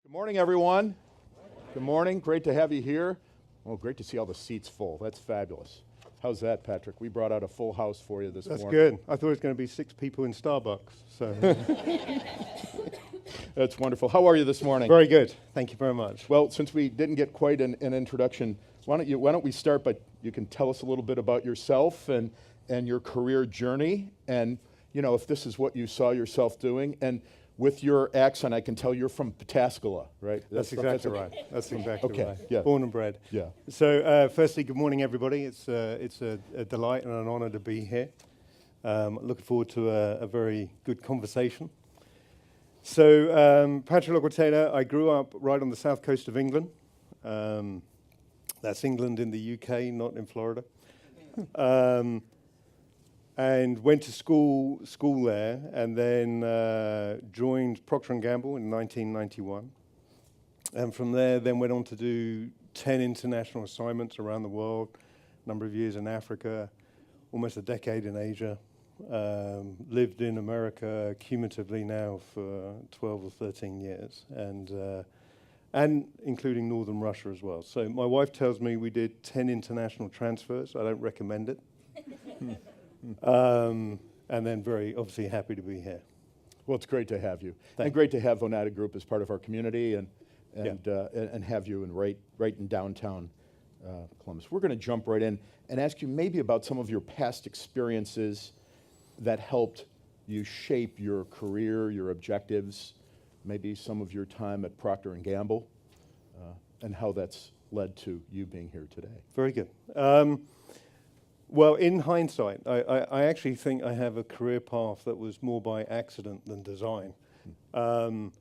Good morning, everyone. Good morning. Great to have you here. Oh, great to see all the seats full. That's fabulous. How's that, Patrick? We brought out a full house for you this That's morning. good. I thought it was going to be 6 people in Starbucks. So That's wonderful. How are you this morning? very good. Thank you very much. Well, since we didn't get quite an introduction, why don't we start by you can tell us a little bit about yourself and your career journey, and if this is what you saw yourself doing. And with your accent, I can tell you're from Pataskala, right? That's exactly right. That's exactly Okay, right. yeah. Born and bred. Yeah. So firstly, good morning, everybody. It's a delight and an honor to be here. Looking forward to a very good conversation. So Patrick Lockwood-Taylor, I grew up right on the south coast of England. That's England in the UK, not in Florida. And went to school there, and then joined Procter & Gamble in 1991. And from there, then went on to do 10 international assignments around the world, a number of years in Africa, almost a decade in Asia. Lived in America cumulatively now for 12 or 13 years, and including Northern Russia as well. So my wife tells me we did 10 international transfers. I don't recommend it. And then very obviously happy to be here. Well, it's great to have you, Thank and great to have Oneida Group as part of our community, and Yeah. have you right in downtown Columbus. We're going to jump right in and ask you maybe about some of your past experiences that helped you shape your career, your objectives, maybe some of your time at Procter & Gamble, and how that's led to you being here today. Very good. Well, in hindsight, I actually think I have a career path that was more by accident than design. But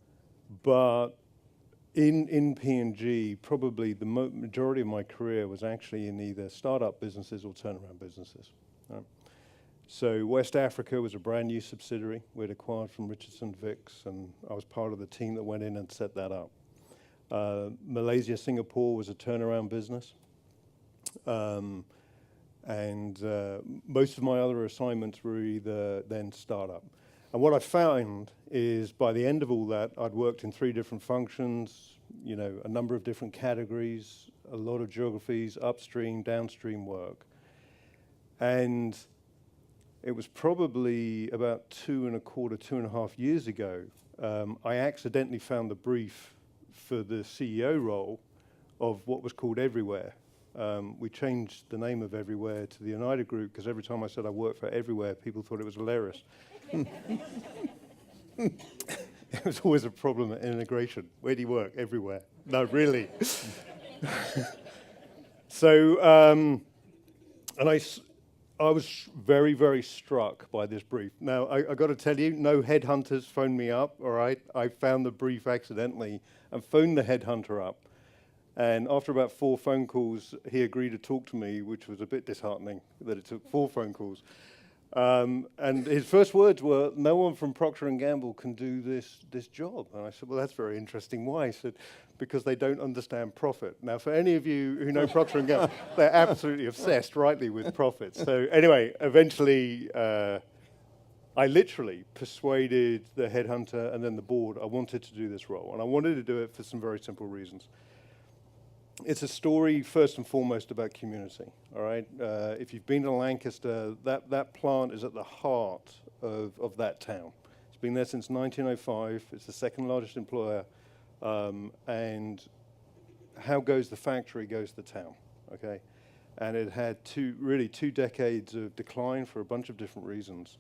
in P&G, probably the majority of my career was actually in either startup businesses or turnaround businesses. So West Africa was a brand new subsidiary we'd acquired from Richardson Vicks, and I was part of the team that went in and set that up. Malaysia, Singapore was a turnaround business. And most of my other assignments were either then startup. And what I found is by the end of all that, I'd worked in 3 different functions, a number of different categories, a lot of geographies, upstream, downstream work. And it was probably about 2.25 years ago, I accidentally found the brief for the CEO role of what was called Everywhere. We changed the name of Everywhere to the Oneida Group because every time I said I worked for Everywhere, people thought it was hilarious. It was always a problem at integration. Where do you work? Everywhere. No, really. So, and I was very, very struck by this brief. Now, I got to tell you, no headhunters phoned me up, all right? I found the brief accidentally and phoned the headhunter up. And after about 4 phone calls, he agreed to talk to me, which was a bit disheartening that it took 4 phone calls. And his first words were, "No one from Procter & Gamble can do this job." And I said, "Well, that's very interesting. Why?" He said, "Because they don't understand profit." Now, for any of you who know Procter & Gamble, they're absolutely obsessed, rightly, with profit. So anyway, eventually, I literally persuaded the headhunter and then the board I wanted to do this role. And I wanted to do it for some very simple reasons. It's a story, first and foremost, about community, all right? If you've been to Lancaster, that plant is at the heart of that town. It's been there since 1905. It's the 2nd largest employer. And how goes the factory goes the town, okay? And it had 2 decades of decline for a bunch of different reasons.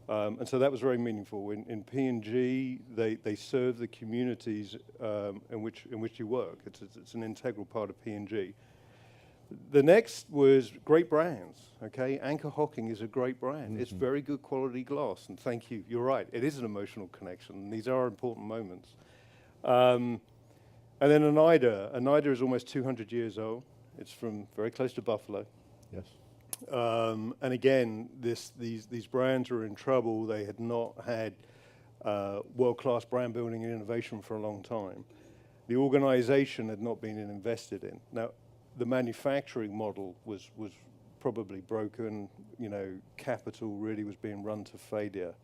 And so that was very meaningful. In P&G, they serve the communities in which you work. It's an integral part of P&G. The next was great brands, okay? Anchor Hocking is a great brand. Mm-hmm. It's very good quality glass, and thank you. You're right, it is an emotional connection, and these are important moments. And then Oneida. Oneida is almost 200 years old. It's from very close to Buffalo. Yes. And again, these brands were in trouble. They had not had world-class brand building and innovation for a long time. The organization had not been invested in. Now, the manufacturing model was probably broken. Capital really was being run to failure.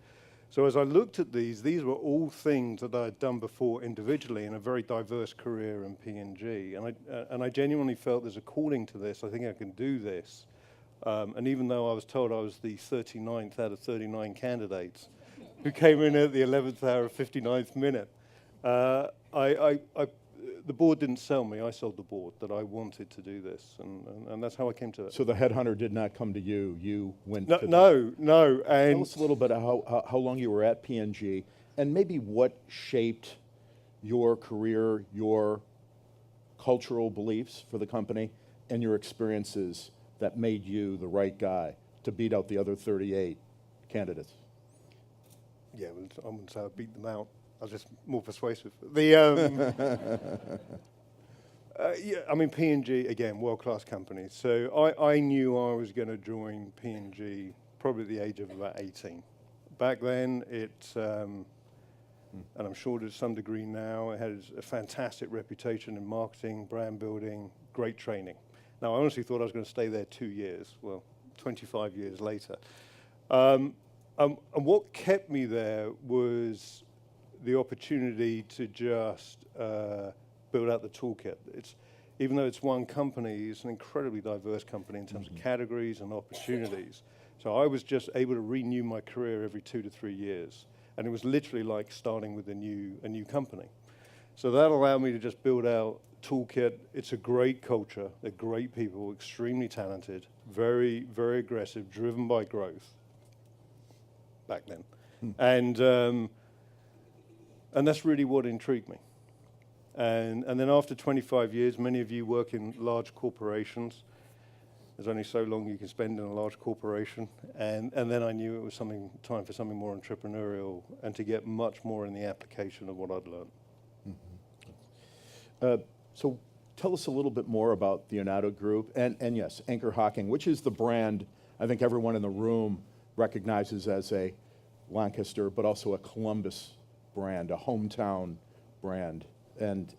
So as I looked at these were all things that I had done before individually in a very diverse career in P&G. And I genuinely felt there's a calling to this. I think I can do this. And even though I was told I was the 39th out of 39 candidates who came in at the 11th hour, 59th minute, the board didn't sell me. I sold the board that I wanted to do this, and that's how I came to it. So the headhunter did not come to you. You went No, to no. And tell us a little bit of how long you were at P&G, and maybe what shaped your career, your cultural beliefs for the company, and your experiences that made you the right guy to beat out the other 38 candidates. yeah, I wouldn't say I beat them out. I was just more persuasive. Yeah, I mean, P&G, again, world-class company. So I knew I was going to join P&G probably at the age of about 18. Back then, and I'm sure to some degree now, it had a fantastic reputation in marketing, brand building, great training. Now, I honestly thought I was going to stay there 2 years. Well, 25 years later. And what kept me there was the opportunity to just build out the toolkit. Even though it's one company, it's an incredibly diverse company in terms of categories and opportunities. So I was just able to renew my career every 2 to 3 years. And it was literally like starting with a new company. So that allowed me to just build out toolkit. It's a great culture. They're great people, extremely talented, very, very aggressive, driven by growth back then. And that's really what intrigued me. And then after 25 years, many of you work in large corporations. There's only so long you can spend in a large corporation. And then I knew it was time for something more entrepreneurial and to get much more in the application of what I'd learned. So tell us a little bit more about the Oneida Group, and yes, Anchor Hocking, which is the brand I think everyone in the room recognizes as a Lancaster, but also a Columbus brand, a hometown brand. And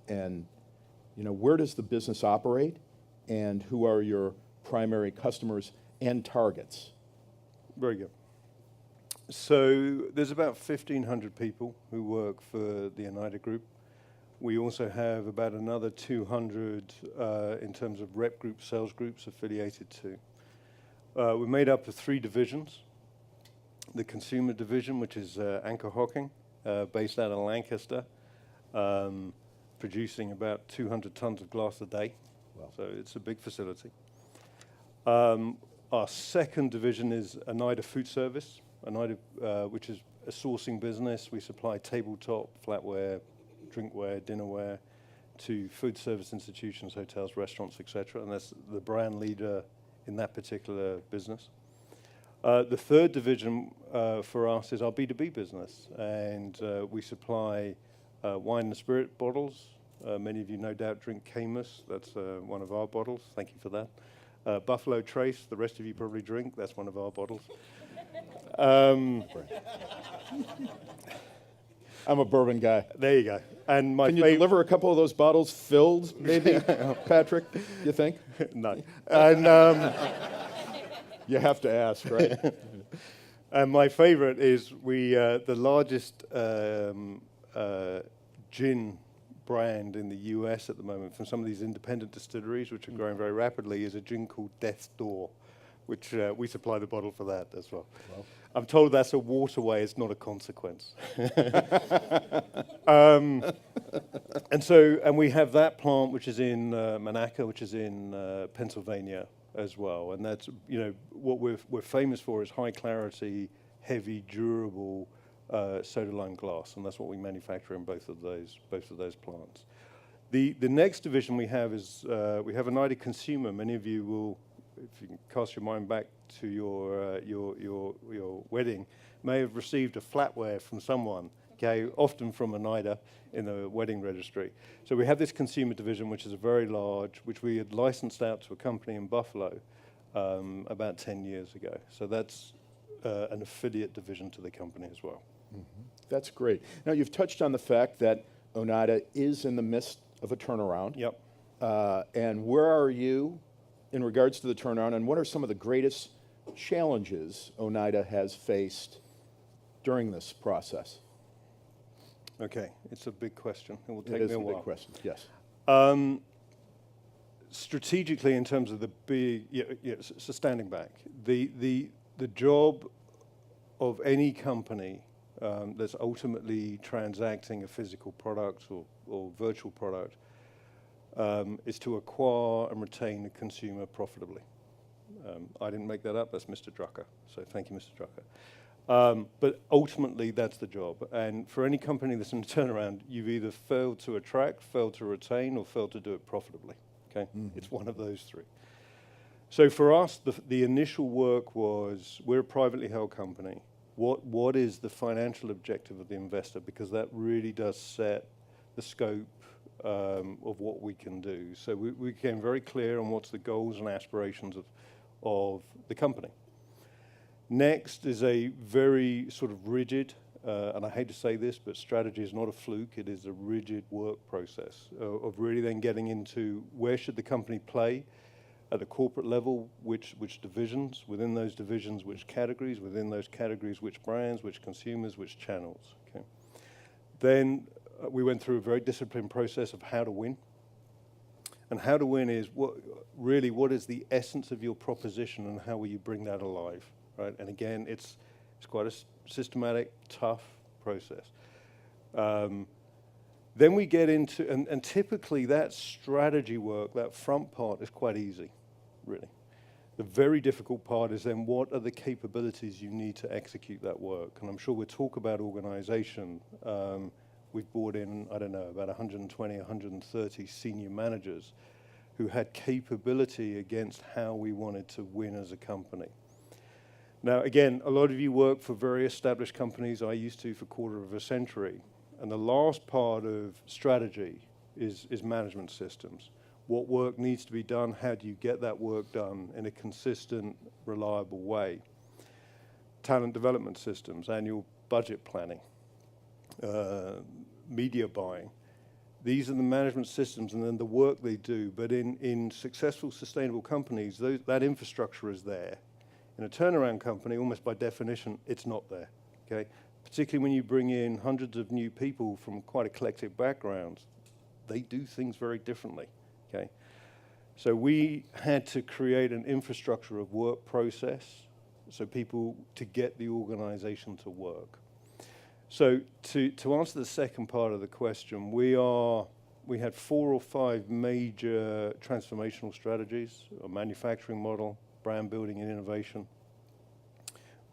where does the business operate, and who are your primary customers and targets? Very good. So there's about 1,500 people who work for the Oneida Group. We also have about another 200 in terms of rep group, sales groups affiliated to. We're made up of 3 divisions. The consumer division, which is Anchor Hocking, based out of Lancaster, producing about 200 tons of glass a day. Wow. So it's a big facility. Our second division is Oneida Food Service, Oneida, which is a sourcing business. We supply tabletop, flatware, drinkware, dinnerware to food service institutions, hotels, restaurants, etc. And that's the brand leader in that particular business. The third division for us is our B2B business, and we supply wine and spirit bottles. Many of you no doubt drink Camus. That's one of our bottles. Thank you for that. Buffalo Trace, the rest of you probably drink. That's one of our bottles. I'm a bourbon guy. There you go. And Can you deliver a couple of those bottles filled, maybe, Patrick, you think? No. And you have to ask, right? and my favorite is the largest gin brand in the US at the moment from some of these independent distilleries, which are growing very rapidly, is a gin called Death's Door, which we supply the bottle for that as well. Wow. I'm told that's a waterway, it's not a consequence. And we have that plant, which is in Monaca, which is in Pennsylvania as well. And that's, what we're famous for is high clarity, heavy, durable soda lime glass, and that's what we manufacture in both of those plants. The next division we have is we have Oneida Consumer. Many of you will, if you can cast your mind back to your wedding, may have received a flatware from someone, okay, often from Oneida in the wedding registry. So we have this consumer division, which is a very large, which we had licensed out to a company in Buffalo about 10 years ago. So that's an affiliate division to the company as well. Mm-hmm. That's great. Now, you've touched on the fact that Oneida is in the midst of a turnaround. Yep. And where are you in regards to the turnaround, and what are some of the greatest challenges Oneida has faced during this process? Okay, it's a big question. It will It take is me a a while. big question, yes. Strategically, in terms of the big, so standing back, the job of any company that's ultimately transacting a physical product or virtual product is to acquire and retain the consumer profitably. I didn't make that up, that's Mr. Drucker, so thank you, Mr. Drucker. But ultimately, that's the job. And for any company that's in a turnaround, you've either failed to attract, failed to retain, or failed to do it profitably. Okay, it's one of those three. So for us, the initial work was, we're a privately held company. What is the financial objective of the investor? Because that really does set the scope of what we can do. So we became very clear on what's the goals and aspirations of the company. Next is a very sort of rigid, and I hate to say this, but strategy is not a fluke. It is a rigid work process of really then getting into where should the company play at the corporate level, which divisions, within those divisions, which categories, within those categories, which brands, which consumers, which channels. Okay. Then we went through a very disciplined process of how to win. And how to win is what is the essence of your proposition and how will you bring that alive, right? And again, it's quite a systematic, tough process. Then we get into, and typically that strategy work, that front part is quite easy, really. The very difficult part is then what are the capabilities you need to execute that work? And I'm sure we'll talk about organization. We've brought in, I don't know, about 120, 130 senior managers who had capability against how we wanted to win as a company. Now, again, a lot of you work for very established companies. I used to for a quarter of a century. And the last part of strategy is management systems. What work needs to be done? How do you get that work done in a consistent, reliable way? Talent development systems, annual budget planning, media buying. These are the management systems and then the work they do. But in successful, sustainable companies, that infrastructure is there. In a turnaround company, almost by definition, it's not there, okay? Particularly when you bring in hundreds of new people from quite eclectic backgrounds, they do things very differently, okay? So we had to create an infrastructure of work process so people to get the organization to work. So to answer the second part of the question, we had 4 or 5 major transformational strategies: a manufacturing model, brand building and innovation,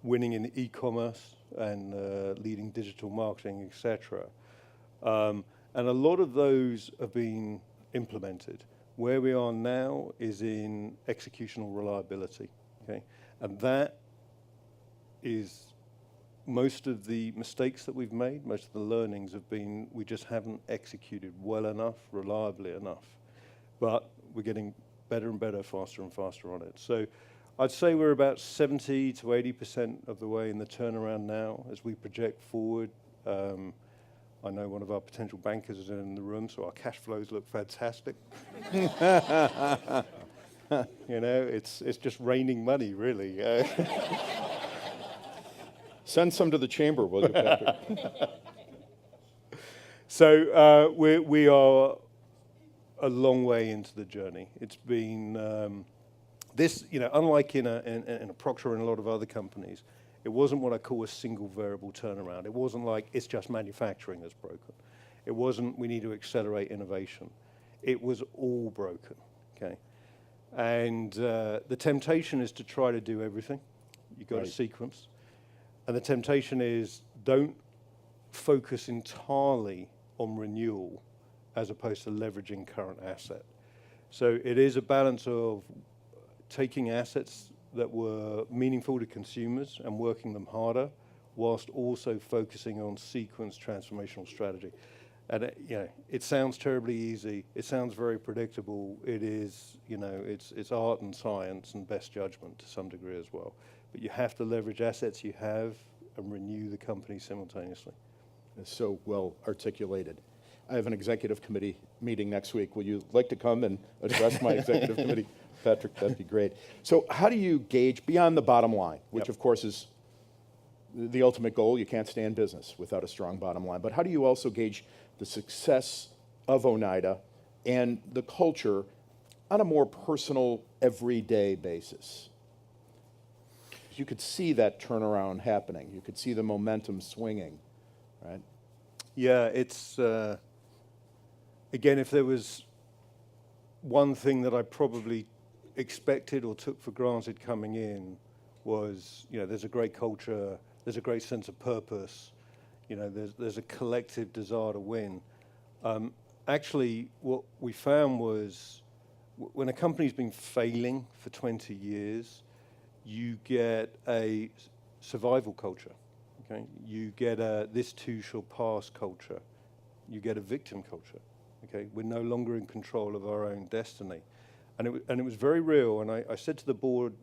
winning in e-commerce and leading digital marketing, etc. And a lot of those have been implemented. Where we are now is in executional reliability, okay? And that is most of the mistakes that we've made, most of the learnings have been we just haven't executed well enough, reliably enough. But we're getting better and better, faster and faster on it. So I'd say we're about 70 to 80% of the way in the turnaround now as we project forward. I know one of our potential bankers is in the room, so our cash flows look fantastic. You know, it's just raining money, really. Send some to the chamber, will you, Patrick? So we are a long way into the journey. It's been this, you know, unlike in a Procter and a lot of other companies, it wasn't what I call a single variable turnaround. It wasn't like it's just manufacturing that's broken. It wasn't we need to accelerate innovation. It was all broken, okay? And the temptation is to try to do everything. You've got to sequence. And the temptation is don't focus entirely on renewal as opposed to leveraging current asset. So it is a balance of taking assets that were meaningful to consumers and working them harder, whilst also focusing on sequence transformational strategy. And you know, it sounds terribly easy. It sounds very predictable. It is, you know, it's art and science and best judgment to some degree as well. But you have to leverage assets you have and renew the company simultaneously. It's so well articulated. I have an executive committee meeting next week. Will you like to come and address my executive committee? Patrick, that'd be great. So how do you gauge, beyond the bottom line, which of course is the ultimate goal, you can't stay in business without a strong bottom line. But how do you also gauge the success of Oneida and the culture on a more personal, everyday basis? You could see that turnaround happening. You could see the momentum swinging, right? Yeah, it's, again, if there was one thing that I probably expected or took for granted coming in was, there's a great culture, there's a great sense of purpose, there's a collective desire to win. Actually, what we found was when a company's been failing for 20 years, you get a survival culture, okay? You get a this too shall pass culture. You get a victim culture, okay? We're no longer in control of our own destiny. And it was very real, and I said to the board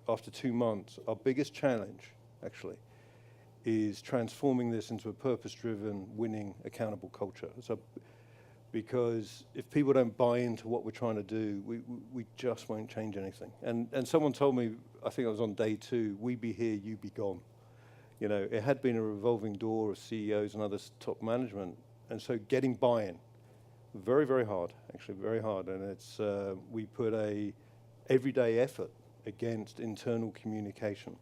after 2 months, our biggest challenge, actually, is transforming this into a purpose-driven, winning, accountable culture. So, because if people don't buy into what we're trying to do, we just won't change anything. And someone told me, I think I was on day 2, we be here, you be gone. It had been a revolving door of CEOs and other top management, and so getting buy-in, very, very hard, actually very hard. And it's, we put a everyday effort against internal communication.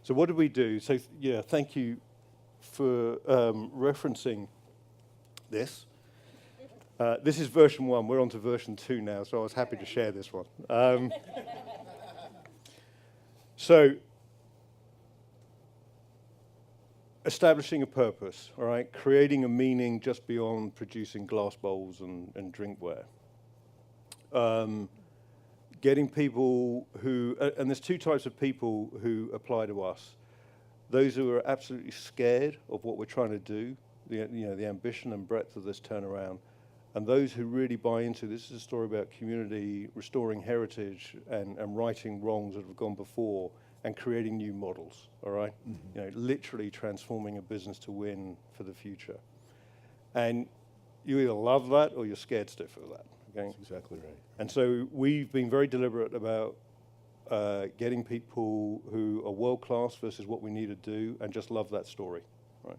So what did we do? So yeah, thank you for referencing this. This is version 1. We're on to version 2 now, so I was happy to share this one. So, establishing a purpose, all right? Creating a meaning just beyond producing glass bowls and drinkware. Getting people who, and there's 2 types of people who apply to us. Those who are absolutely scared of what we're trying to do, the ambition and breadth of this turnaround, and those who really buy into this is a story about community, restoring heritage, and righting wrongs that have gone before, and creating new models, all right? Mm-hmm. Literally transforming a business to win for the future. And you either love that or you're scared stiff of that, okay? That's exactly right. And so we've been very deliberate about getting people who are world-class versus what we need to do and just love that story, right?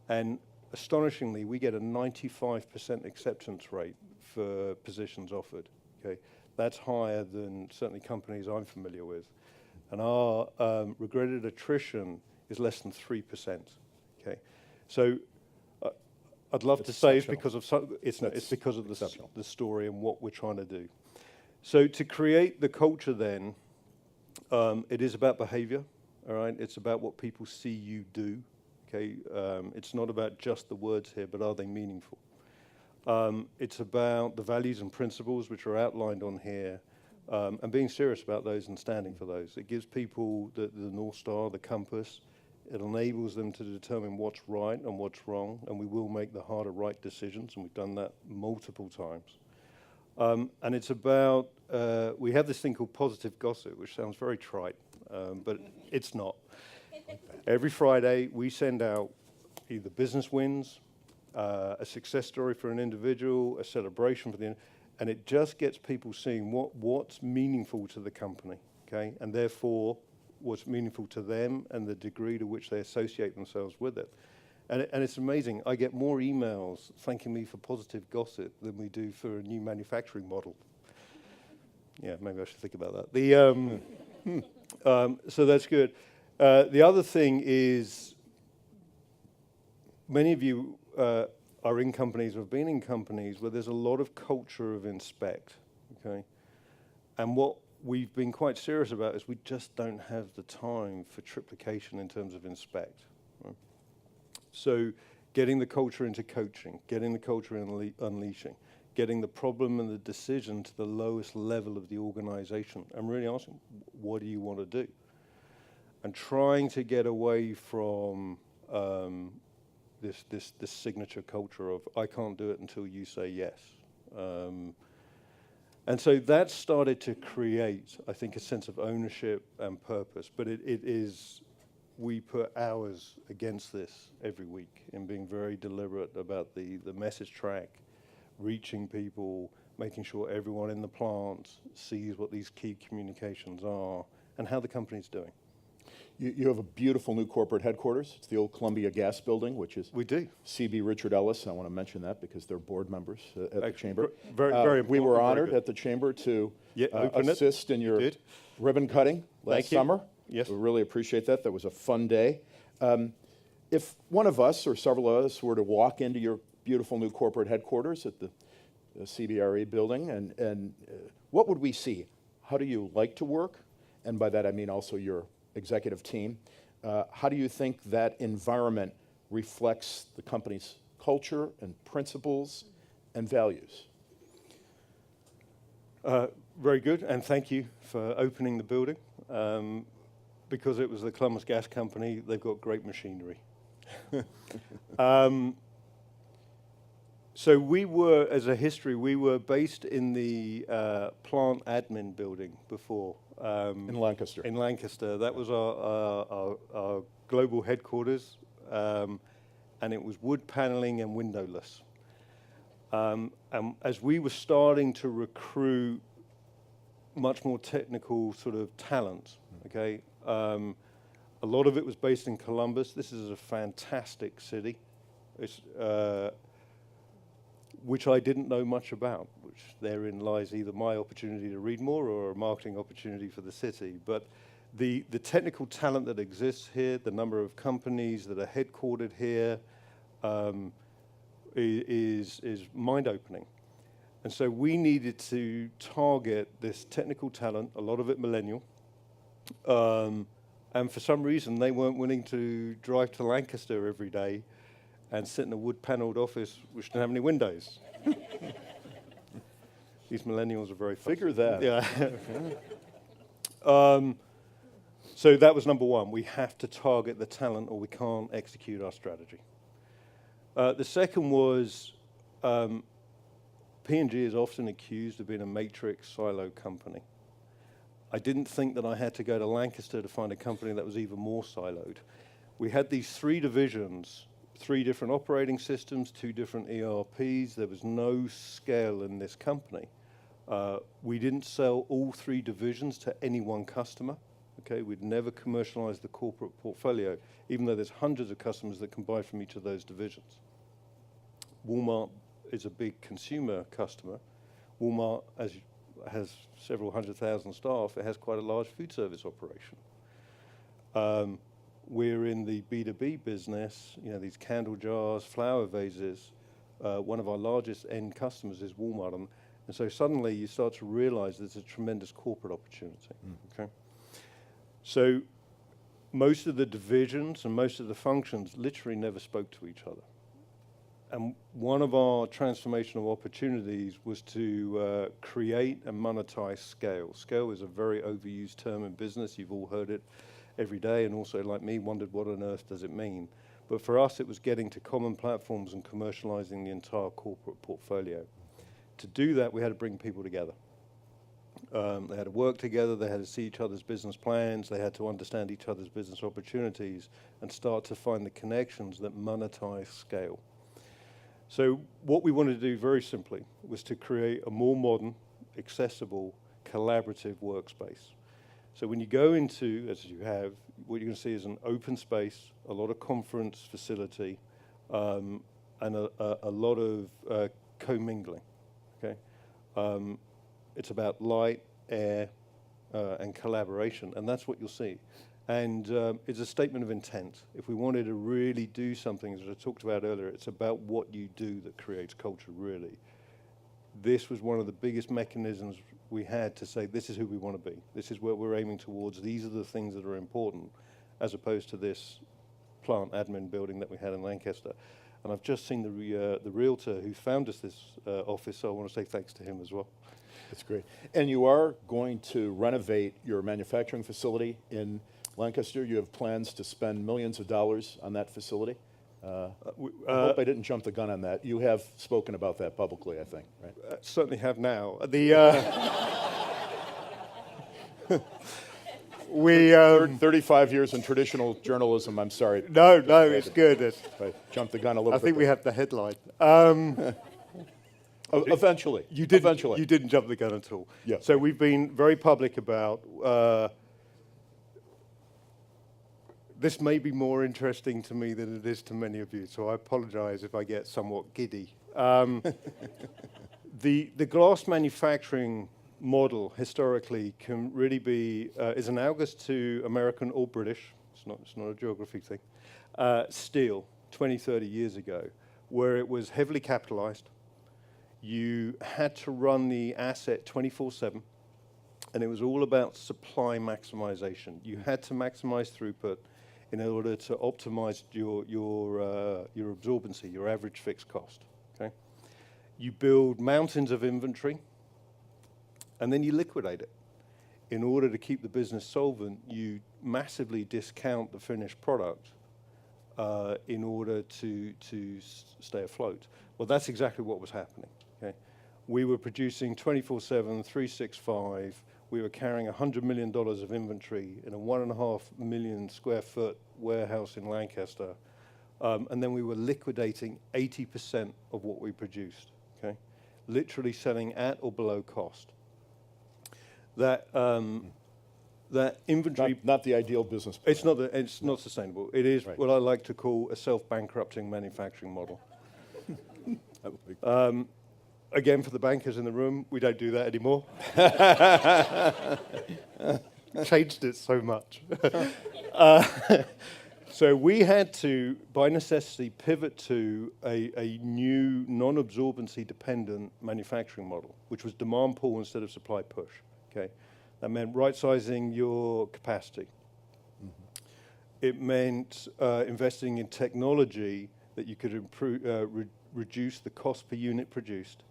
And astonishingly, we get a 95% acceptance rate for positions offered, okay? That's higher than certainly companies I'm familiar with. And our regretted attrition is less than 3%, okay? So I'd love to say it's because of it's because of the story and what we're trying to do. So to create the culture then, it is about behavior, all right? It's about what people see you do. Okay, it's not about just the words here, but are they meaningful? It's about the values and principles which are outlined on here, and being serious about those and standing for those. It gives people the North Star, the compass. It enables them to determine what's right and what's wrong, and we will make the harder right decisions, and we've done that multiple times. And it's about, we have this thing called positive gossip, which sounds very trite, but it's not. Every Friday, we send out either business wins, a success story for an individual, a celebration for and it just gets people seeing what's meaningful to the company, okay? And therefore, what's meaningful to them and the degree to which they associate themselves with it. And it's amazing. I get more emails thanking me for positive gossip than we do for a new manufacturing model. Yeah, maybe I should think about that. So that's good. The other thing is, many of you are in companies or have been in companies where there's a lot of culture of inspect, okay? And what we've been quite serious about is we just don't have the time for triplication in terms of inspect. Right? So getting the culture into coaching, getting the culture in unleashing, getting the problem and the decision to the lowest level of the organization, and really asking, what do you want to do? And trying to get away from this signature culture of, I can't do it until you say yes. And so that started to create, I think, a sense of ownership and purpose. But it is, we put hours against this every week in being very deliberate about the message track, reaching people, making sure everyone in the plant sees what these key communications are and how the company's doing. You have a beautiful new corporate headquarters. It's the old Columbia Gas Building, which is We do. CB Richard Ellis. I want to mention that because they're board members at the Chamber. Very We important, were very honored good. at the Chamber to open it. assist in your did. ribbon cutting last Thank you. summer. Yes. We really appreciate that. That was a fun day. If one of us or several of us were to walk into your beautiful new corporate headquarters at the CBRE building, and what would we see? How do you like to work? And by that I mean also your executive team. How do you think that environment reflects the company's culture and principles and values? Very good, and thank you for opening the building. Because it was the Columbus Gas Company, they've got great machinery. So we were, as a history, we were based in the plant admin building before. In Lancaster. In Lancaster. That was our global headquarters, and it was wood paneling and windowless. And as we were starting to recruit much more technical sort of talent, okay, a lot of it was based in Columbus. This is a fantastic city. It's, which I didn't know much about, which therein lies either my opportunity to read more or a marketing opportunity for the city. But the technical talent that exists here, the number of companies that are headquartered here, is mind-opening. And so we needed to target this technical talent, a lot of it millennial, and for some reason they weren't willing to drive to Lancaster every day and sit in a wood-paneled office which didn't have any windows. These millennials are very Figure that. Yeah. So that was number one. We have to target the talent or we can't execute our strategy. The second was P&G is often accused of being a matrix silo company. I didn't think that I had to go to Lancaster to find a company that was even more siloed. We had these three divisions, 3 different operating systems, 2 different ERPs. There was no scale in this company. We didn't sell all 3 divisions to any one customer. Okay, we'd never commercialized the corporate portfolio, even though there's hundreds of customers that can buy from each of those divisions. Walmart is a big consumer customer. Walmart has several 100,000 staff. It has quite a large food service operation. We're in the B2B business, you know, these candle jars, flower vases. One of our largest end customers is Walmart. And so suddenly you start to realize there's a tremendous corporate opportunity, okay? So most of the divisions and most of the functions literally never spoke to each other. And one of our transformational opportunities was to create and monetize scale. Scale is a very overused term in business. You've all heard it every day, and also, like me, wondered what on earth does it mean. But for us, it was getting to common platforms and commercializing the entire corporate portfolio. To do that, we had to bring people together. They had to work together, they had to see each other's business plans, they had to understand each other's business opportunities, and start to find the connections that monetize scale. So what we wanted to do very simply was to create a more modern, accessible, collaborative workspace. So when you go into, as you have, what you're going to see is an open space, a lot of conference facility, and a lot of commingling. Okay, it's about light, air, and collaboration, and that's what you'll see. And it's a statement of intent. If we wanted to really do something, as I talked about earlier, it's about what you do that creates culture, really. This was one of the biggest mechanisms we had to say, this is who we want to be. This is where we're aiming towards. These are the things that are important, as opposed to this plant admin building that we had in Lancaster. And I've just seen the realtor who found us this office, so I want to say thanks to him as well. That's great. And you are going to renovate your manufacturing facility in Lancaster. You have plans to spend millions of dollars on that facility. I hope I didn't jump the gun on that. You have spoken about that publicly, I think, right? Certainly have now. We 35 years in traditional journalism. I'm sorry. No, it's good. I jumped the gun a little bit. I think we have the headline. Eventually. You didn't. Eventually. You didn't jump the gun at all. Yeah. So we've been very public about this may be more interesting to me than it is to many of you, so I apologize if I get somewhat giddy. The glass manufacturing model historically can really be, is analogous to American or British, it's not a geography thing, steel 20, 30 years ago, where it was heavily capitalized. You had to run the asset 24/7, and it was all about supply maximization. You had to maximize throughput in order to optimize your absorbency, your average fixed cost. Okay, you build mountains of inventory, and then you liquidate it. In order to keep the business solvent, you massively discount the finished product in order to stay afloat. Well, that's exactly what was happening. Okay, we were producing 24/7, 365. We were carrying $100 million of inventory in a 1.5 million square foot warehouse in Lancaster, and then we were liquidating 80% of what we produced. Okay, literally selling at or below cost. That inventory, Not the ideal business plan. it's not sustainable. It is Right. what I like to call a self-bankrupting manufacturing model. Again, for the bankers in the room, we don't do that anymore. Changed it so much. So we had to, by necessity, pivot to a new non-absorbency dependent manufacturing model, which was demand pull instead of supply push. Okay, that meant right-sizing your capacity. It meant investing in technology that you could improve, reduce the cost per unit produced.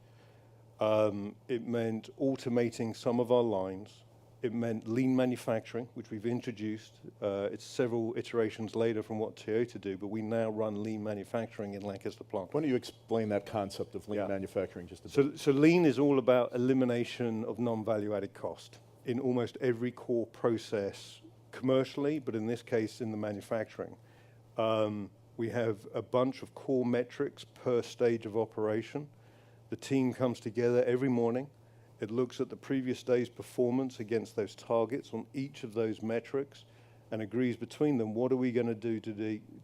It meant automating some of our lines. It meant lean manufacturing, which we've introduced. It's several iterations later from what Toyota do, but we now run lean manufacturing in Lancaster plant. Why don't you explain that concept of lean Yeah. manufacturing just a bit? So lean is all about elimination of non-value added cost in almost every core process commercially, but in this case in the manufacturing. We have a bunch of core metrics per stage of operation. The team comes together every morning. It looks at the previous day's performance against those targets on each of those metrics and agrees between them, what are we going to do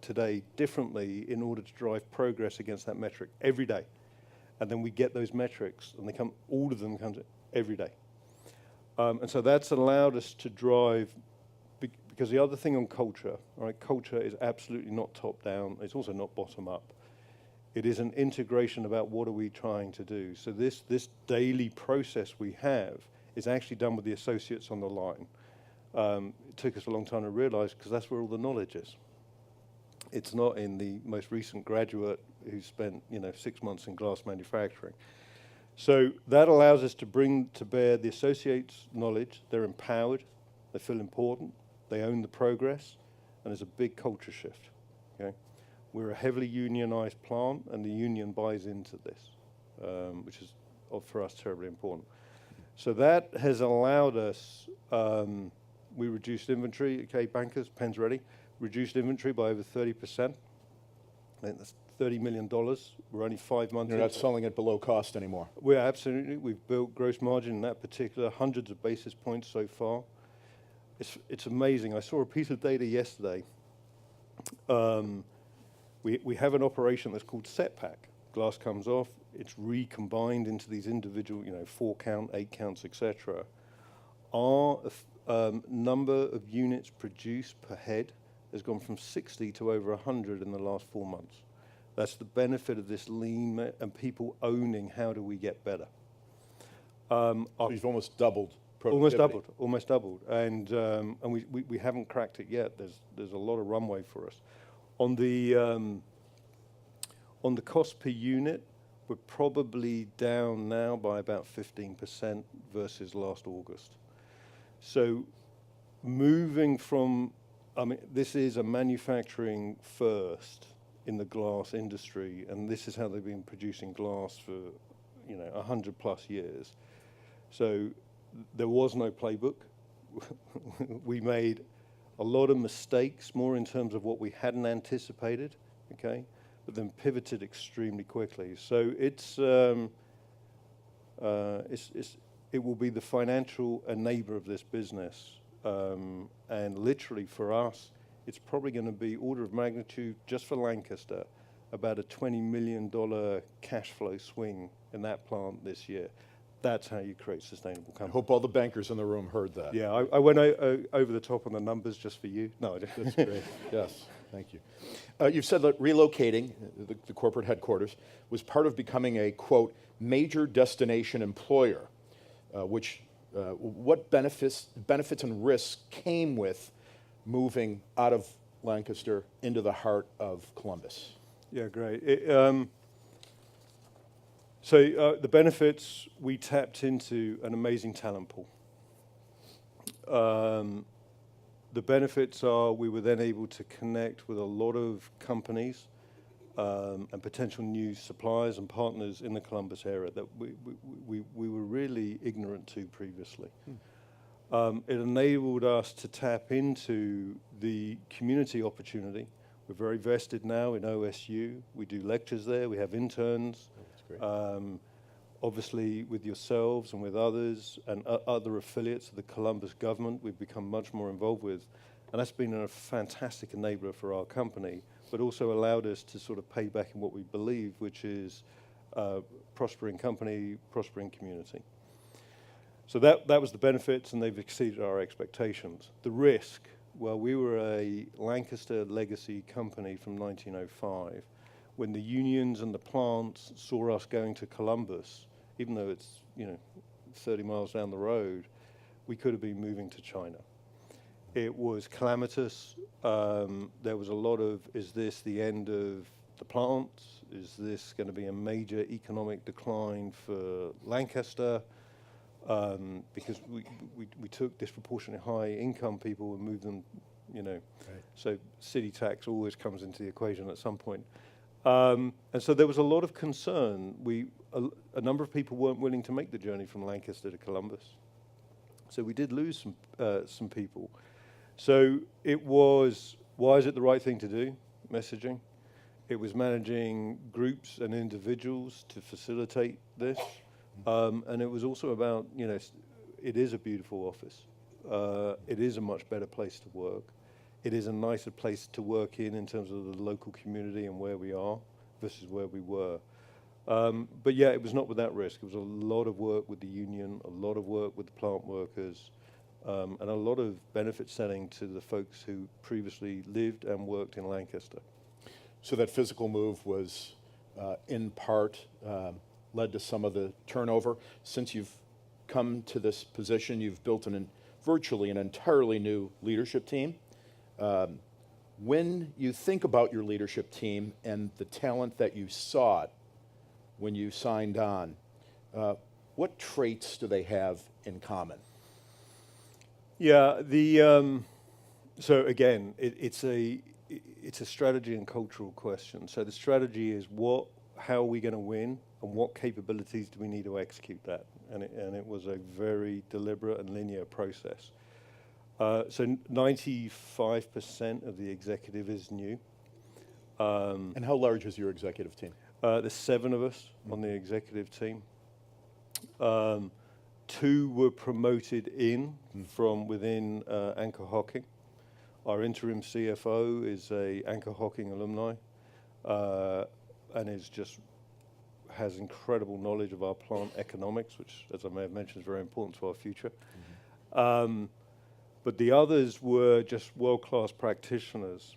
today differently in order to drive progress against that metric every day. And then we get those metrics, and all of them come every day. And so that's allowed us to drive, because the other thing on culture, right, culture is absolutely not top down. It's also not bottom up. It is an integration about what are we trying to do. So this daily process we have is actually done with the associates on the line. It took us a long time to realize, because that's where all the knowledge is. It's not in the most recent graduate who spent 6 months in glass manufacturing. So that allows us to bring to bear the associates' knowledge. They're empowered, they feel important, they own the progress, and there's a big culture shift. Okay, we're a heavily unionized plant, and the union buys into this, which is for us terribly important. So that has allowed us. We reduced inventory. Okay, bankers, pens ready. Reduced inventory by over 30%. I think that's $30 million. We're only 5 months. You're not selling it below cost anymore. We've built gross margin in that particular, hundreds of basis points so far. It's amazing. I saw a piece of data yesterday. We have an operation that's called set pack. Glass comes off, it's recombined into these individual, 4 count, 8 counts, etc. Our number of units produced per head has gone from 60 to over 100 in the last 4 months. That's the benefit of this lean and people owning how do we get better. So you've almost doubled productivity. Almost doubled, and we haven't cracked it yet. There's a lot of runway for us. On the cost per unit, we're probably down now by about 15% versus last August. So moving from, this is a manufacturing first in the glass industry, and this is how they've been producing glass for 100 plus years. So there was no playbook. We made a lot of mistakes, more in terms of what we hadn't anticipated, okay, but then pivoted extremely quickly. So it will be the financial enabler of this business, and literally for us, it's probably going to be order of magnitude, just for Lancaster, about a $20 million cash flow swing in that plant this year. That's how you create sustainable I company. hope all the bankers in the room heard that. Yeah, I went over the top on the numbers just for you. No, That's great. Yes, thank you. You've said that relocating the corporate headquarters was part of becoming a, quote, major destination employer, what benefits and risks came with moving out of Lancaster into the heart of Columbus? Yeah, great. So the benefits, we tapped into an amazing talent pool. The benefits are we were then able to connect with a lot of companies and potential new suppliers and partners in the Columbus area that we were really ignorant to previously. It enabled us to tap into the community opportunity. We're very vested now in OSU. We do lectures there. We have interns. That's great. Obviously, with yourselves and with others and other affiliates of the Columbus government, we've become much more involved with. And that's been a fantastic enabler for our company, but also allowed us to sort of pay back in what we believe, which is prospering company, prospering community. So that was the benefits, and they've exceeded our expectations. The risk, well, we were a Lancaster legacy company from 1905. When the unions and the plants saw us going to Columbus, even though it's 30 miles down the road, we could have been moving to China. It was calamitous. There was a lot of, is this the end of the plants? Is this going to be a major economic decline for Lancaster? Because we took disproportionately high income people and moved them, Right. So city tax always comes into the equation at some point. And so there was a lot of concern. A number of people weren't willing to make the journey from Lancaster to Columbus. So we did lose some people. So it was, why is it the right thing to do? Messaging. It was managing groups and individuals to facilitate this. And it was also about, it is a beautiful office. It is a much better place to work. It is a nicer place to work in terms of the local community and where we are versus where we were. But yeah, it was not without risk. It was a lot of work with the union, a lot of work with the plant workers, and a lot of benefit setting to the folks who previously lived and worked in Lancaster. So that physical move was in part led to some of the turnover. Since you've come to this position, you've built virtually an entirely new leadership team. When you think about your leadership team and the talent that you sought when you signed on, what traits do they have in common? Yeah, so again, it's a strategy and cultural question. So the strategy is how are we going to win, and what capabilities do we need to execute that? And it was a very deliberate and linear process. So 95% of the executive is new. And how large is your executive team? There's 7 of us on the executive team. 2 were promoted in from within Anchor Hocking. Our interim CFO is a Anchor Hocking alumni and has incredible knowledge of our plant economics, which, as I may have mentioned, is very important to our future. But the others were just world-class practitioners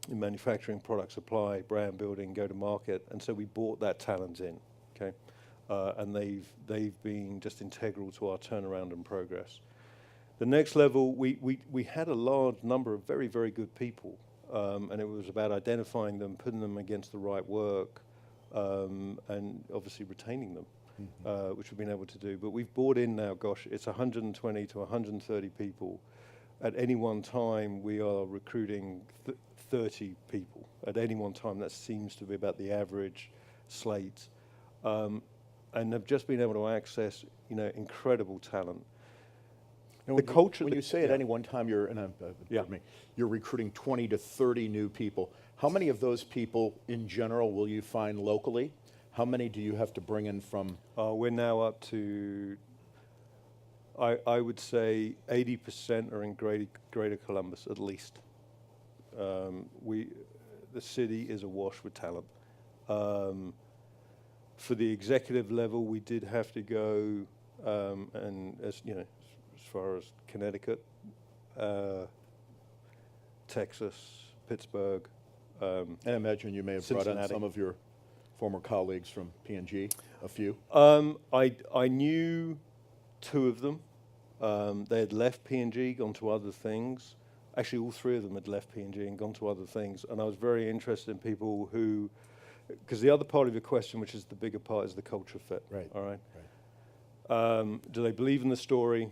in manufacturing, product supply, brand building, go-to-market, and so we brought that talent in, okay? And they've been just integral to our turnaround and progress. The next level, we had a large number of very, very good people, and it was about identifying them, putting them against the right work, and obviously retaining them. Which we've been able to do. But we've brought in now, it's 120 to 130 people. At any one time, we are recruiting 30 people. At any one time, that seems to be about the average slate. And have just been able to access, incredible talent. Now, The culture. When you say at any one time you're you're recruiting 20 to 30 new people, how many of those people in general will you find locally? How many do you have to bring in from? We're now up to, I would say 80% are in Greater Columbus at least. The city is awash with talent. For the executive level, we did have to go, and as you know, as far as Connecticut, Texas, Pittsburgh. And I imagine you may have brought in Cincinnati. some of your former colleagues from P&G, a few. I knew two of them. They had left P&G, gone to other things. Actually, all three of them had left P&G and gone to other things. And I was very interested in people who, because the other part of your question, which is the bigger part, is the culture fit. Right. All right. Do they believe in the story?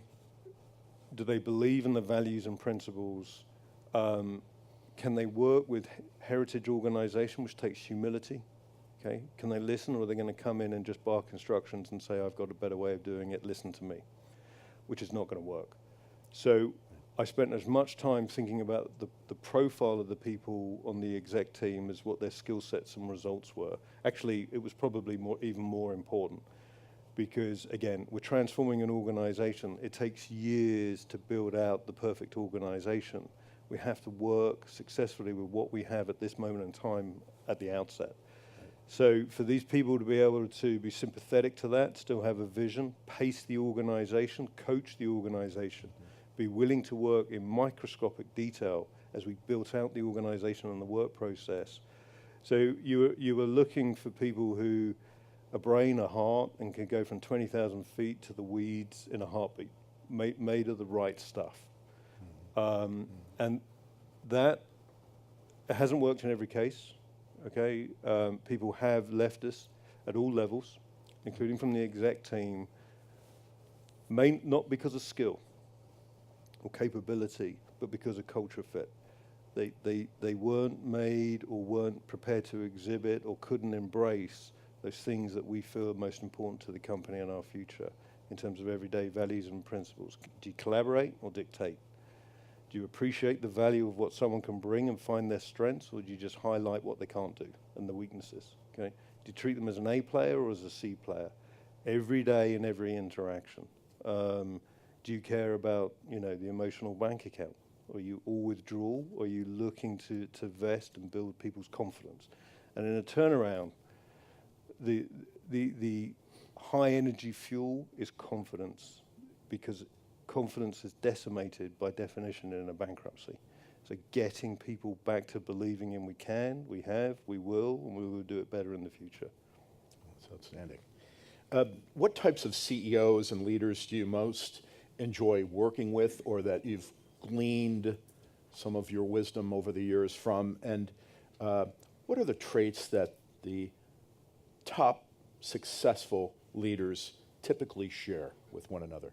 Do they believe in the values and principles? Can they work with heritage organization, which takes humility? Okay. Can they listen, or are they going to come in and just bark instructions and say, I've got a better way of doing it, listen to me? Which is not going to work. So I spent as much time thinking about the profile of the people on the exec team as what their skill sets and results were. Actually, it was probably even more important, because again, we're transforming an organization. It takes years to build out the perfect organization. We have to work successfully with what we have at this moment in time at the outset. So for these people to be able to be sympathetic to that, still have a vision, pace the organization, coach the organization, be willing to work in microscopic detail as we built out the organization and the work process. So you were looking for people who, a brain, a heart, and can go from 20,000 feet to the weeds in a heartbeat, made of the right stuff. And that hasn't worked in every case. Okay, people have left us at all levels, including from the exec team, not because of skill or capability, but because of culture fit. They weren't made or weren't prepared to exhibit or couldn't embrace those things that we feel are most important to the company and our future in terms of everyday values and principles. Do you collaborate or dictate? Do you appreciate the value of what someone can bring and find their strengths, or do you just highlight what they can't do and the weaknesses? Okay? Do you treat them as an A player or as a C player? Every day in every interaction. Do you care about, the emotional bank account? Are you all withdrawal, or are you looking to vest and build people's confidence? And in a turnaround, the high energy fuel is confidence, because confidence is decimated by definition in a bankruptcy. So getting people back to believing in we can, we have, we will, and we will do it better in the future. That's outstanding. What types of CEOs and leaders do you most enjoy working with, or that you've gleaned some of your wisdom over the years from? And what are the traits that the top successful leaders typically share with one another?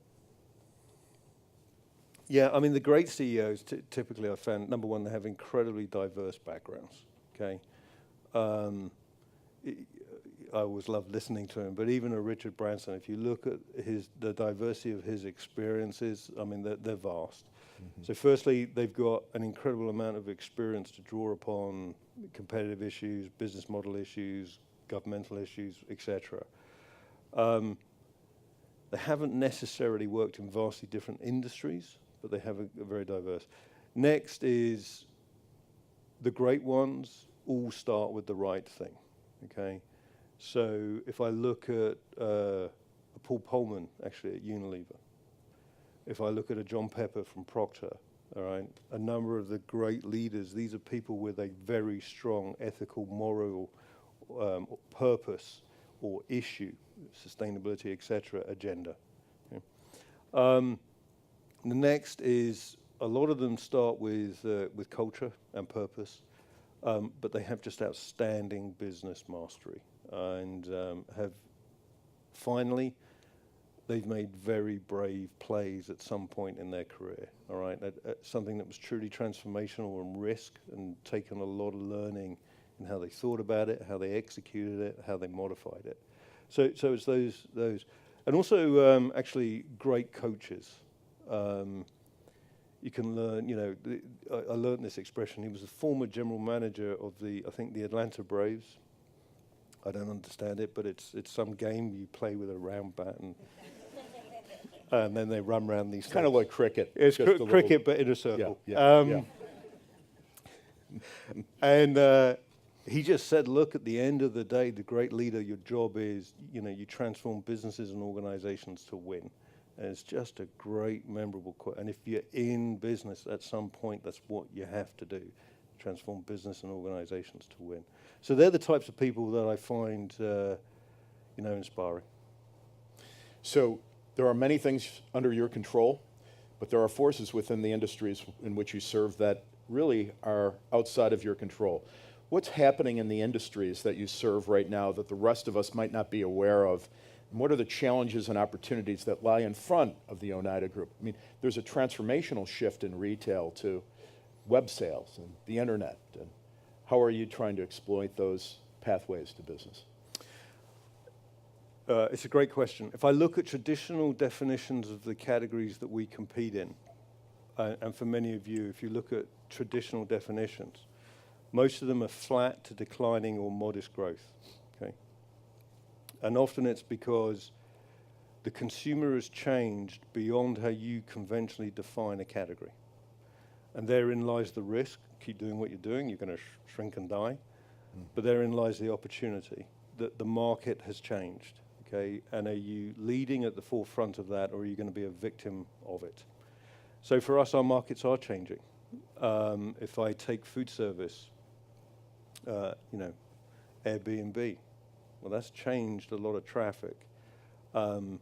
Yeah, I mean, the great CEOs, typically I found, number one, they have incredibly diverse backgrounds, okay? I always loved listening to him, but even a Richard Branson, if you look at the diversity of his experiences, I mean, they're vast. Mm-hmm. So firstly, they've got an incredible amount of experience to draw upon competitive issues, business model issues, governmental issues, etc. They haven't necessarily worked in vastly different industries, but they have a very diverse. Next is the great ones all start with the right thing, okay? So if I look at Paul Polman, actually at Unilever, if I look at a John Pepper from Procter, all right, a number of the great leaders, these are people with a very strong ethical, moral purpose or issue, sustainability, etc., agenda. Okay. The next is a lot of them start with culture and purpose, but they have just outstanding business mastery, and have finally they've made very brave plays at some point in their career. All right, at something that was truly transformational and risk, and taken a lot of learning in how they thought about it, how they executed it, how they modified it. So it's those, and also actually great coaches. You can learn, I learned this expression. He was the former general manager of the Atlanta Braves. I don't understand it, but it's some game you play with a round bat and then they run around these. Kind of like cricket. It's just cricket, but in a circle. Yeah. And he just said, look, at the end of the day, the great leader, your job is, you transform businesses and organizations to win. And it's just a great, memorable quote. And if you're in business at some point, that's what you have to do, transform business and organizations to win. So they're the types of people that I find, inspiring. So there are many things under your control, but there are forces within the industries in which you serve that really are outside of your control. What's happening in the industries that you serve right now that the rest of us might not be aware of? And what are the challenges and opportunities that lie in front of the Oneida Group? I mean, there's a transformational shift in retail to web sales and the internet. And how are you trying to exploit those pathways to business? It's a great question. If I look at traditional definitions of the categories that we compete in, and for many of you, if you look at traditional definitions, most of them are flat to declining or modest growth, okay? And often it's because the consumer has changed beyond how you conventionally define a category. And therein lies the risk. Keep doing what you're doing, you're going to shrink and die. But therein lies the opportunity that the market has changed, okay? And are you leading at the forefront of that, or are you going to be a victim of it? So for us, our markets are changing. If I take food service, Airbnb, well, that's changed a lot of traffic. The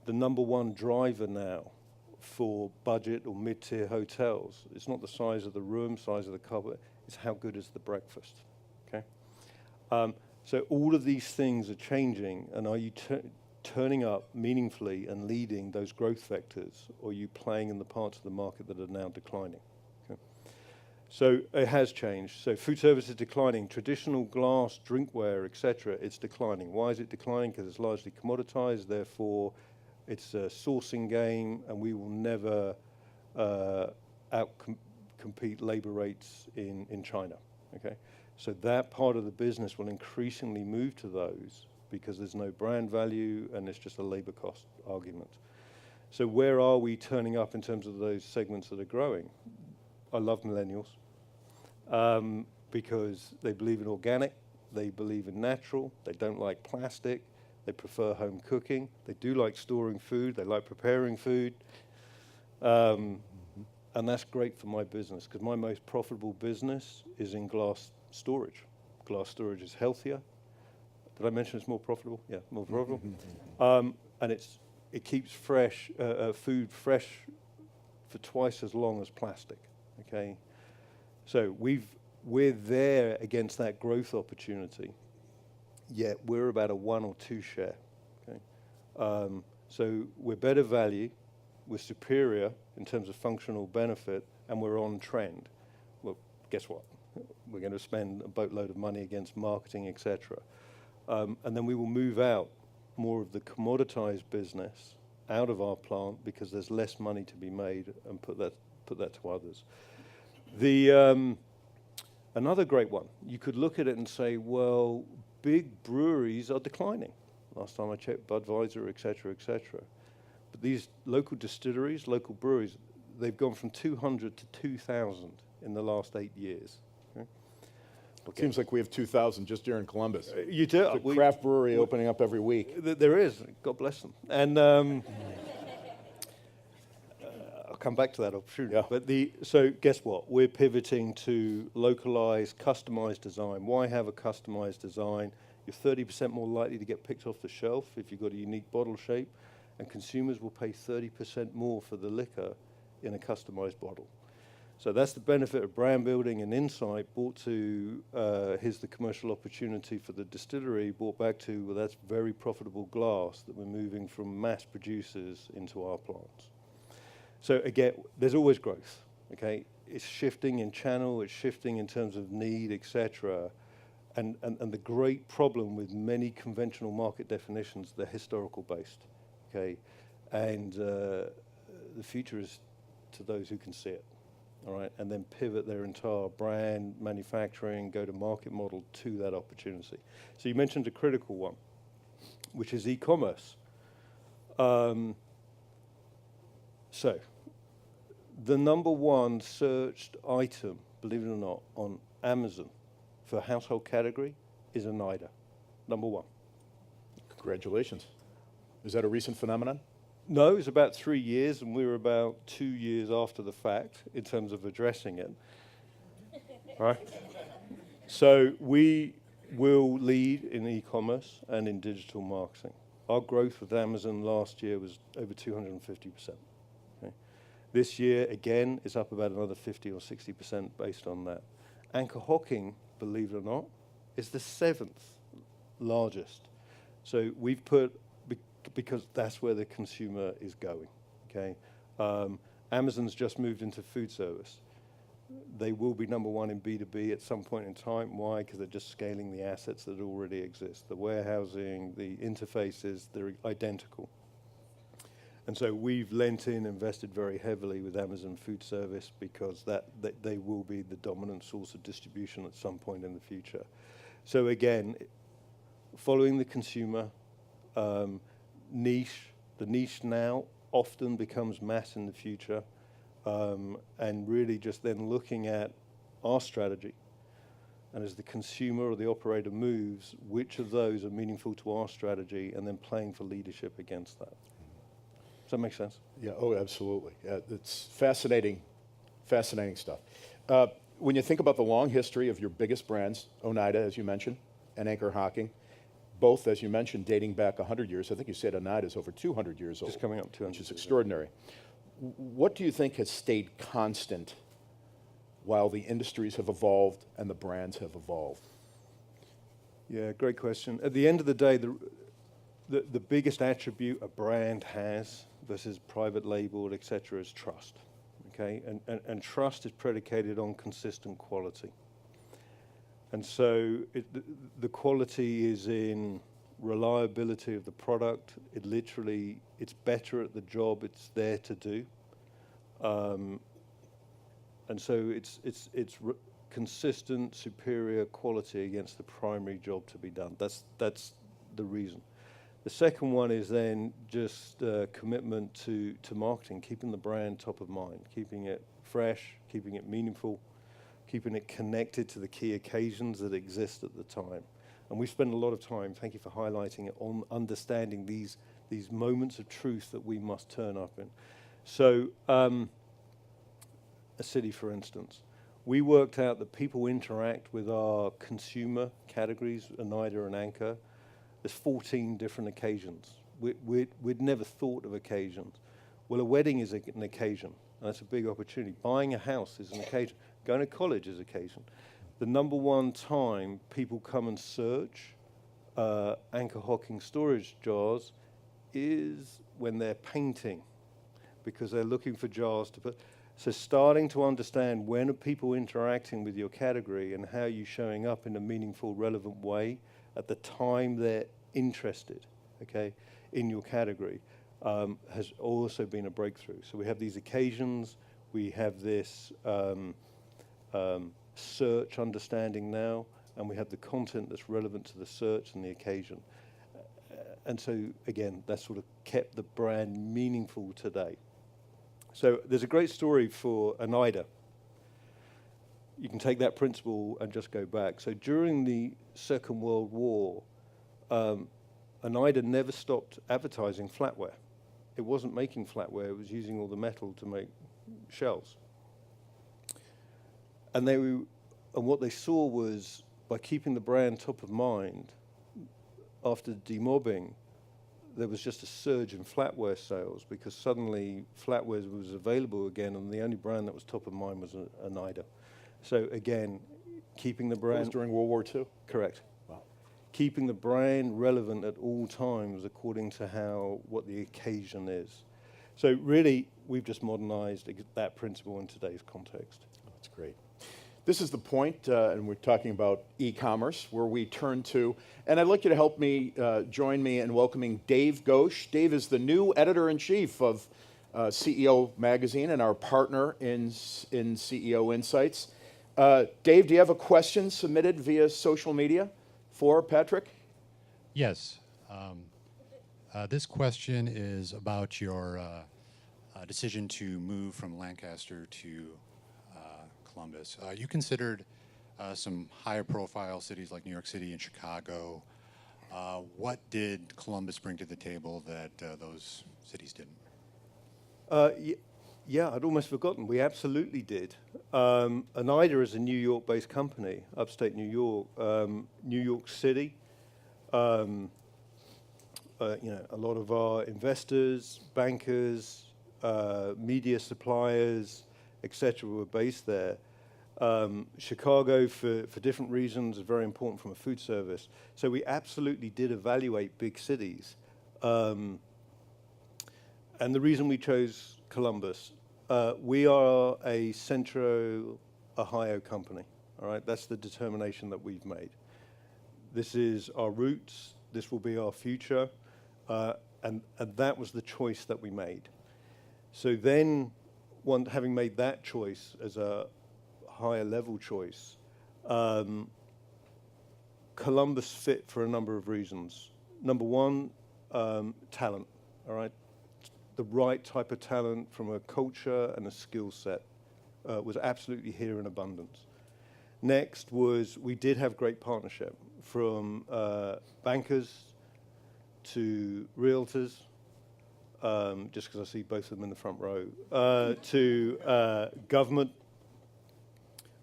number one driver now for budget or mid-tier hotels, it's not the size of the room, size of the cupboard, it's how good is the breakfast, okay? So all of these things are changing, and are you turning up meaningfully and leading those growth vectors, or are you playing in the parts of the market that are now declining? Okay. So it has changed. So food service is declining. Traditional glass, drinkware, etc., it's declining. Why is it declining? Because it's largely commoditized, therefore it's a sourcing game, and we will never out-compete labor rates in China, okay? So that part of the business will increasingly move to those because there's no brand value and it's just a labor cost argument. So where are we turning up in terms of those segments that are growing? I love millennials because they believe in organic, they believe in natural, they don't like plastic, they prefer home cooking, they do like storing food, they like preparing food. And that's great for my business because my most profitable business is in glass storage. Glass storage is healthier. Did I mention it's more profitable? Yeah, more profitable. And it keeps fresh food fresh for twice as long as plastic. Okay, so we're there against that growth opportunity. Yet we're about a 1 or 2 share. Okay, so we're better value, we're superior in terms of functional benefit, and we're on trend. Well, guess what? We're going to spend a boatload of money against marketing, etc. And then we will move out more of the commoditized business out of our plant because there's less money to be made, and put that to others. Another great one, you could look at it and say, well, big breweries are declining. Last time I checked, Budweiser, etc., etc. But these local distilleries, local breweries, they've gone from 200 to 2,000 in the last 8 years. Okay. Seems like we have 2,000 just here in Columbus. You do. It's a craft brewery opening up every week. There is. God bless them. And I'll come back to that opportunity. Yeah. But so guess what? We're pivoting to localized, customized design. Why have a customized design? You're 30% more likely to get picked off the shelf if you've got a unique bottle shape, and consumers will pay 30% more for the liquor in a customized bottle. So that's the benefit of brand building and insight brought to, here's the commercial opportunity for the distillery, brought back to, well, that's very profitable glass that we're moving from mass producers into our plants. So again, there's always growth, okay? It's shifting in channel, it's shifting in terms of need, etc. And the great problem with many conventional market definitions, they're historical based, okay? And the future is to those who can see it. All right, and then pivot their entire brand, manufacturing, go-to-market model to that opportunity. So you mentioned a critical one, which is e-commerce. So the number one searched item, believe it or not, on Amazon for household category is Oneida, number one. Congratulations. Is that a recent phenomenon? No, it's about 3 years, and we were about 2 years after the fact in terms of addressing it. Right? So we will lead in e-commerce and in digital marketing. Our growth with Amazon last year was over 250%. Okay? This year, again, is up about another 50 or 60% based on that. Anchor Hocking, believe it or not, is the 7th largest. So we've put, because that's where the consumer is going, okay? Amazon's just moved into food service. They will be number one in B2B at some point in time. Why? Because they're just scaling the assets that already exist. The warehousing, the interfaces, they're identical. And so we've lent in, invested very heavily with Amazon Food Service because that they will be the dominant source of distribution at some point in the future. So again, following the consumer, niche, the niche now often becomes mass in the future, and really just then looking at our strategy. And as the consumer or the operator moves, which of those are meaningful to our strategy, and then playing for leadership against that. Does that make sense? Yeah, oh, absolutely. It's fascinating, fascinating stuff. When you think about the long history of your biggest brands, Oneida, as you mentioned, and Anchor Hocking, both, as you mentioned, dating back 100 years. I think you said Oneida is over 200 years old. Just coming up 200. Which is extraordinary. What do you think has stayed constant while the industries have evolved and the brands have evolved? Yeah, great question. At the end of the day, the biggest attribute a brand has versus private label, et cetera, is trust. Okay, and trust is predicated on consistent quality. And so the quality is in reliability of the product. It's better at the job it's there to do. And so it's consistent, superior quality against the primary job to be done. That's the reason. The second one is then just commitment to marketing, keeping the brand top of mind, keeping it fresh, keeping it meaningful, keeping it connected to the key occasions that exist at the time. And we spend a lot of time, thank you for highlighting it, on understanding these moments of truth that we must turn up in. So, a city, for instance, we worked out that people interact with our consumer categories, Oneida and Anchor. There's 14 different occasions. We'd never thought of occasions. Well, a wedding is an occasion, and that's a big opportunity. Buying a house is an occasion. Going to college is an occasion. The number one time people come and search Anchor Hocking storage jars is when they're painting, because they're looking for jars to put. So starting to understand when are people interacting with your category and how you're showing up in a meaningful, relevant way at the time they're interested, okay, in your category, has also been a breakthrough. So we have these occasions, we have this search understanding now, and we have the content that's relevant to the search and the occasion. And so, again, that sort of kept the brand meaningful today. So there's a great story for Oneida. You can take that principle and just go back. So during the Second World War, Oneida never stopped advertising flatware. It wasn't making flatware, it was using all the metal to make shells. And what they saw was, by keeping the brand top of mind, after demobbing, there was just a surge in flatware sales because suddenly flatware was available again, and the only brand that was top of mind was Oneida. So again, keeping the brand... That was during World War II? Correct. Wow. Keeping the brand relevant at all times according to what the occasion is. So really, we've just modernized that principle in today's context. That's great. This is the point, and we're talking about e-commerce, where we turn to, and I'd like you to help me, join me in welcoming Dave Ghosh. Dave is the new editor-in-chief of CEO Magazine and our partner in CEO Insights. Dave, do you have a question submitted via social media for Patrick? Yes. This question is about your decision to move from Lancaster to Columbus. You considered some higher profile cities like New York City and Chicago. What did Columbus bring to the table that those cities didn't? Yeah, I'd almost forgotten. We absolutely did. Oneida is a New York-based company, upstate New York. New York City, a lot of our investors, bankers, media suppliers, etc., were based there. Chicago, for different reasons, is very important from a food service. So we absolutely did evaluate big cities. And the reason we chose Columbus, we are a Centro Ohio company, all right? That's the determination that we've made. This is our roots, this will be our future, and that was the choice that we made. So then, having made that choice as a higher level choice, Columbus fit for a number of reasons. Number one, talent, all right? The right type of talent from a culture and a skill set was absolutely here in abundance. Next was we did have great partnership from bankers to realtors, just because I see both of them in the front row, to government.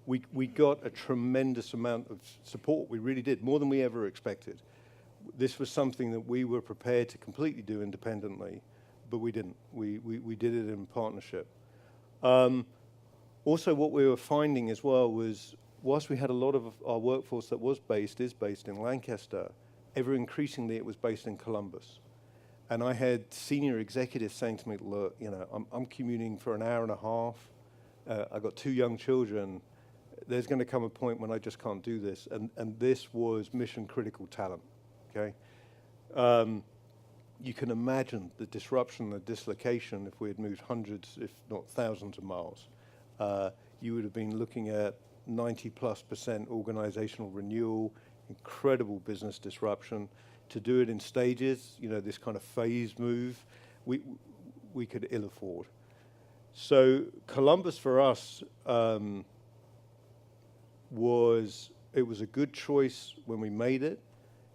We got a tremendous amount of support. We really did, more than we ever expected. This was something that we were prepared to completely do independently, but we didn't. We did it in partnership. Also, what we were finding as well was, whilst we had a lot of our workforce that is based in Lancaster, ever increasingly it was based in Columbus. And I had senior executives saying to me, look, I'm commuting for an hour and a half. I've got 2 young children. There's going to come a point when I just can't do this. And this was mission critical talent, okay? You can imagine the disruption, the dislocation if we had moved hundreds, if not thousands of miles. You would have been looking at 90+% organizational renewal, incredible business disruption. To do it in stages, this kind of phase move, we could ill afford. So Columbus for us was a good choice when we made it.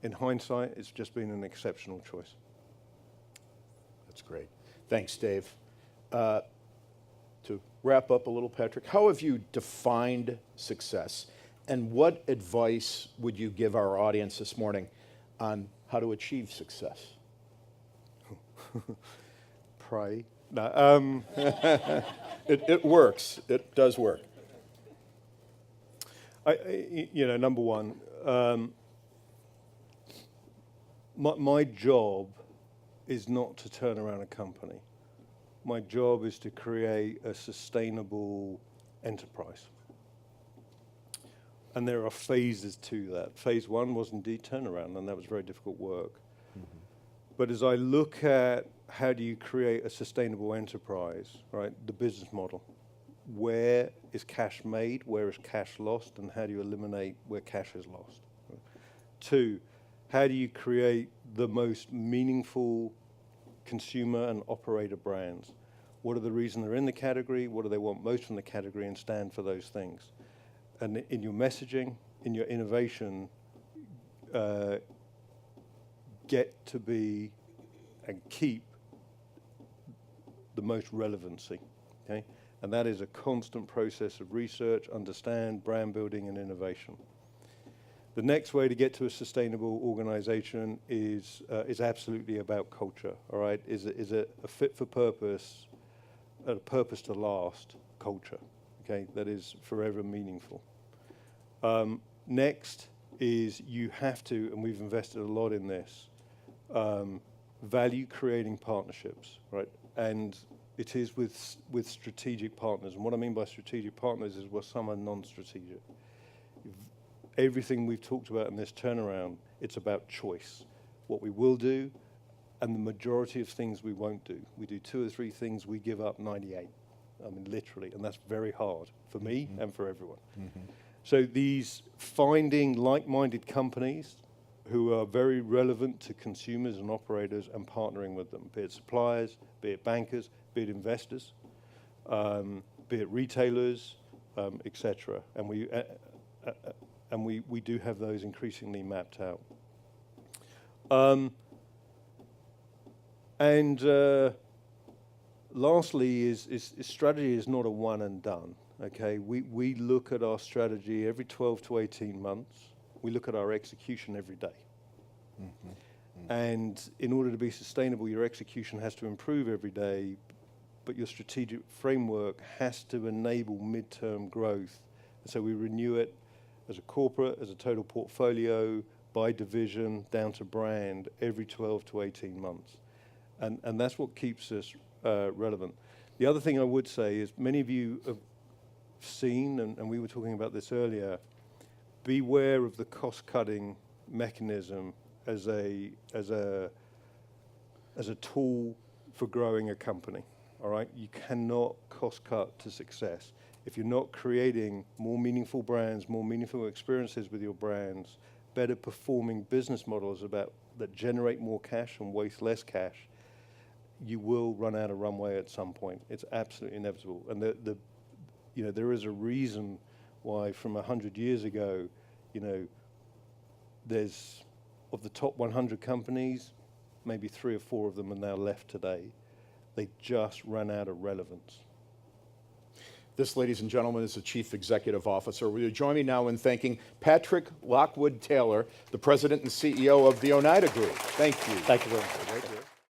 In hindsight, it's just been an exceptional choice. That's great. Thanks, Dave. To wrap up a little, Patrick, how have you defined success? And what advice would you give our audience this morning on how to achieve success? Pray. No, It works. It does work. Number one, my job is not to turn around a company. My job is to create a sustainable enterprise. And there are phases to that. Phase 1 was indeed turnaround, and that was very difficult work. Mm-hmm. But as I look at how do you create a sustainable enterprise, right, the business model, where is cash made, where is cash lost, and how do you eliminate where cash is lost? 2, how do you create the most meaningful consumer and operator brands? What are the reasons they're in the category? What do they want most from the category, and stand for those things? And in your messaging, in your innovation, get to be and keep the most relevancy, okay? And that is a constant process of research, understand, brand building, and innovation. The next way to get to a sustainable organization is absolutely about culture, all right? Is a fit for purpose, a purpose to last culture, okay? That is forever meaningful. Next is you have to, and we've invested a lot in this, value creating partnerships, right? And it is with strategic partners. And what I mean by strategic partners is where some are non-strategic. Everything we've talked about in this turnaround, it's about choice. What we will do, and the majority of things we won't do. We do 2 or 3 things, we give up 98. I mean, literally, and that's very hard for me and for everyone. Mm-hmm. So these finding like-minded companies who are very relevant to consumers and operators and partnering with them, be it suppliers, be it bankers, be it investors, be it retailers, etc. and we do have those increasingly mapped out. Lastly, is strategy is not a one and done. Okay, we look at our strategy every 12 to 18 months. We look at our execution every day. And in order to be sustainable, your execution has to improve every day, but your strategic framework has to enable midterm growth. And so we renew it as a corporate, as a total portfolio, by division, down to brand, every 12 to 18 months. And that's what keeps us relevant. The other thing I would say is many of you have seen, and we were talking about this earlier, beware of the cost-cutting mechanism as a tool for growing a company. All right, you cannot cost cut to success. If you're not creating more meaningful brands, more meaningful experiences with your brands, better performing business models that generate more cash and waste less cash, you will run out of runway at some point. It's absolutely inevitable. And there is a reason why from 100 years ago, there's, of the top 100 companies, maybe 3 or 4 of them are now left today. They just ran out of relevance. This, ladies and gentlemen, is the Chief Executive Officer. Will you join me now in thanking Patrick Lockwood-Taylor, the President and CEO of the Oneida Group. Thank you. Thank you very much.